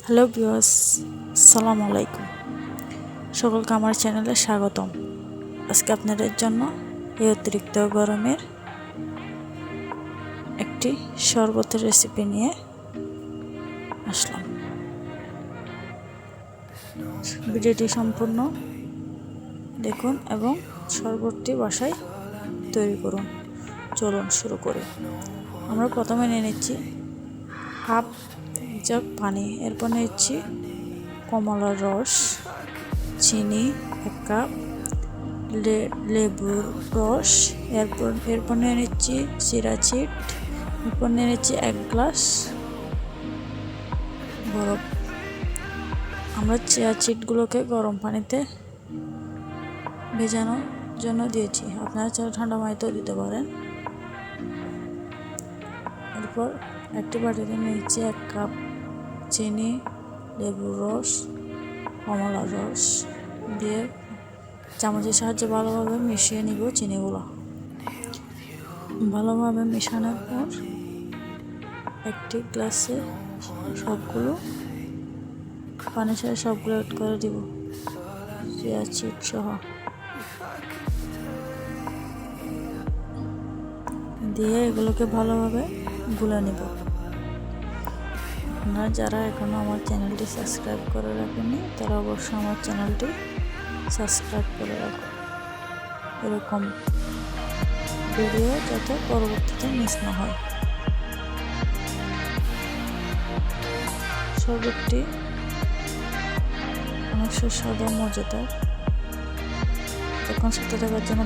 Hello viewers, আসসালামু আলাইকুম। সকলকে আমার চ্যানেলে স্বাগতম। আজকে আপনাদের জন্য এই অতিরিক্ত গরমের একটি শরবতের রেসিপি নিয়ে আসলাম। ভিডিওটি সম্পূর্ণ দেখুন এবং শরবতটি বাসায় তৈরি করুন। চলুন শুরু করি। আমরা প্রথমে নিয়ে নিচ্ছি হাফ জগ পানি, এরপর নিচ্ছি কমলার রস, চিনি 1 কাপ, লেবুর রস, এরপর নিয়ে নিচ্ছি চিরা চিট, এরপর নিয়ে নিচ্ছি 1 গ্লাস বরফ। আমরা চিয়া চিটগুলোকে গরম পানিতে ভেজানোর জন্য দিয়েছি, আপনারা চাইলে ঠান্ডা পানিতেও দিতে পারেন। এরপর একটি বাটিতে নিয়েছি 1 কাপ চিনি, লেবুর রস, কমলার রস দিয়ে চামচের সাহায্যে ভালোভাবে মিশিয়ে নিব। চিনিগুলো ভালোভাবে মেশানোর পর একটি গ্লাসে সবগুলো পানির সাথে সবগুলো অ্যাড করে দিব, চিয়া চিট সহ দিয়ে এগুলোকে ভালোভাবে গুলে নেব। আপনারা যারা এখনও আমার চ্যানেলটি সাবস্ক্রাইব করে রাখেননি তারা অবশ্যই আমার চ্যানেলটি সাবস্ক্রাইব করে রাখুন, এরকম ভিডিও যাতে পরবর্তীতে মিস না হয়। শরবতটি অনেক সুস্বাদু মজাদার। এখন সাথে থাকার জন্য